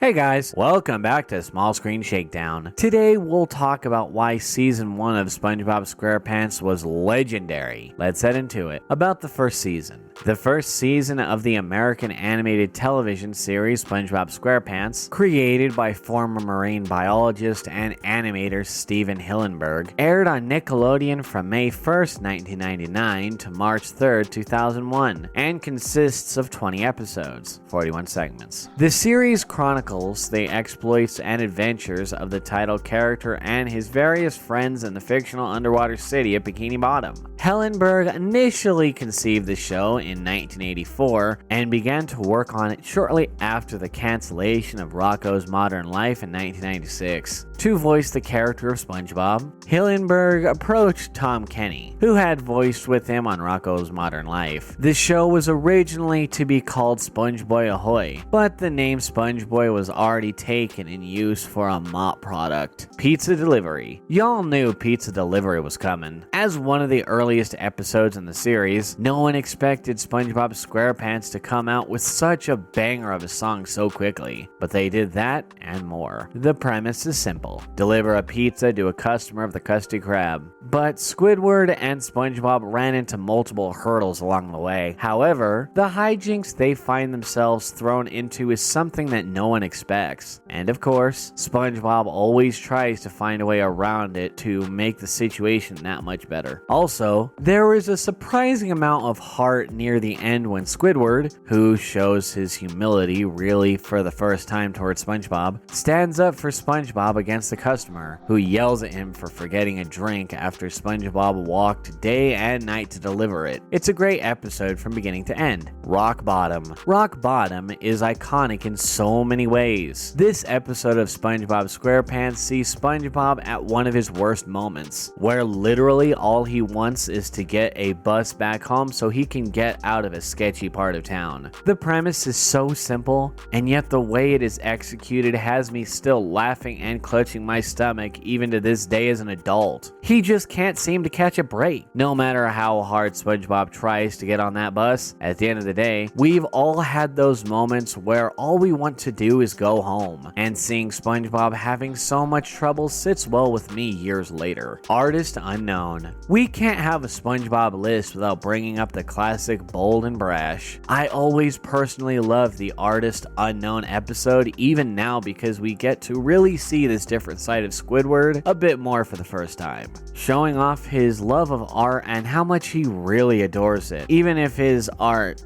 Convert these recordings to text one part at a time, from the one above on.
Hey guys, welcome back to Small Screen Shakedown. Today we'll talk about why Season 1 of Spongebob Squarepants was legendary. Let's head into it. About the first season. The first season of the American animated television series Spongebob Squarepants, created by former marine biologist and animator Steven Hillenburg, aired on Nickelodeon from May 1st, 1999 to March 3rd, 2001, and consists of 20 episodes, 41 segments. The series chronicles the exploits and adventures of the title character and his various friends in the fictional underwater city of Bikini Bottom. Hillenburg initially conceived the show in 1984 and began to work on it shortly after the cancellation of Rocko's Modern Life in 1996. To voice the character of SpongeBob, Hillenburg approached Tom Kenny, who had voiced with him on Rocko's Modern Life. The show was originally to be called SpongeBoy Ahoy, but the name SpongeBoy was already taken in use for a mop product, pizza delivery. Y'all knew pizza delivery was coming. As one of the earliest episodes in the series, no one expected SpongeBob SquarePants to come out with such a banger of a song so quickly, but they did that and more. The premise is simple. Deliver a pizza to a customer of the Krusty Krab. But Squidward and SpongeBob ran into multiple hurdles along the way. However, the hijinks they find themselves thrown into is something that no one expects. And of course, SpongeBob always tries to find a way around it to make the situation that much better. Also, there is a surprising amount of heart near the end when Squidward, who shows his humility really for the first time towards SpongeBob, stands up for SpongeBob against the customer, who yells at him for forgetting a drink after SpongeBob walked day and night to deliver it. It's a great episode from beginning to end. Rock Bottom. Rock Bottom is iconic in so many ways. This episode of Spongebob Squarepants sees SpongeBob at one of his worst moments, where literally all he wants is to get a bus back home so he can get out of a sketchy part of town. The premise is so simple, and yet the way it is executed has me still laughing and clutching my stomach even to this day as an adult. He just can't seem to catch a break. No matter how hard SpongeBob tries to get on that bus, at the end of the day, we've all had those moments where all we want to do is go home, and seeing SpongeBob having so much trouble sits well with me years later. Artist unknown. We can't have a SpongeBob list without bringing up the classic Bold and Brash. I always personally love the artist unknown episode, even now, because we get to really see this different side of Squidward a bit more for the first time, showing off his love of art and how much he really adores it, even if his art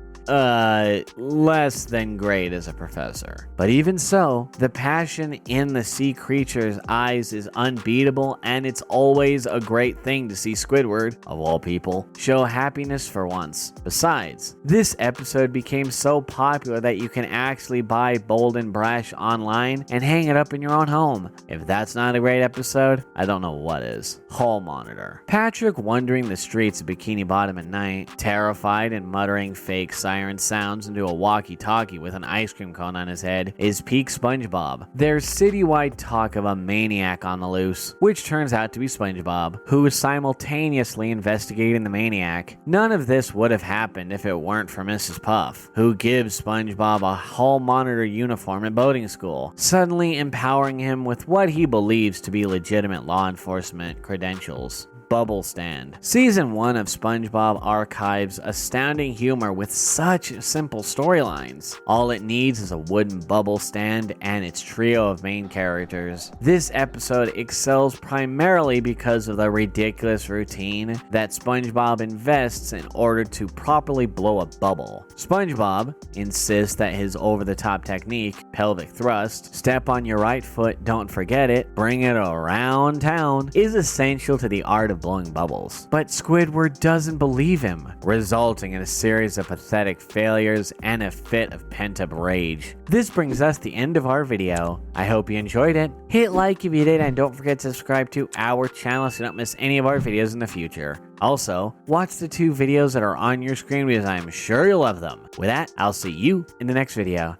less than great as a professor. But even so, the passion in the sea creature's eyes is unbeatable, and it's always a great thing to see Squidward, of all people, show happiness for once. Besides, this episode became so popular that you can actually buy Bold and Brash online and hang it up in your own home. If that's not a great episode, I don't know what is. Hall monitor. Patrick wandering the streets of Bikini Bottom at night, terrified and muttering fake siren sounds into a walkie-talkie with an ice cream cone on his head, is peak SpongeBob. There's citywide talk of a maniac on the loose, which turns out to be SpongeBob, who is simultaneously investigating the maniac. None of this would have happened if it weren't for Mrs. Puff, who gives SpongeBob a hall monitor uniform at boating school, suddenly empowering him with what he believes to be legitimate law enforcement credentials. Bubble Stand. Season 1 of SpongeBob archives astounding humor with such simple storylines. All it needs is a wooden bubble stand and its trio of main characters. This episode excels primarily because of the ridiculous routine that SpongeBob invests in order to properly blow a bubble. SpongeBob insists that his over-the-top technique, pelvic thrust, step on your right foot, don't forget it, bring it around town, is essential to the art of blowing bubbles. But Squidward doesn't believe him, resulting in a series of pathetic failures and a fit of pent-up rage. This brings us to the end of our video. I hope you enjoyed it. Hit like if you did, and don't forget to subscribe to our channel so you don't miss any of our videos in the future. Also, watch the 2 videos that are on your screen because I'm sure you'll love them. With that, I'll see you in the next video.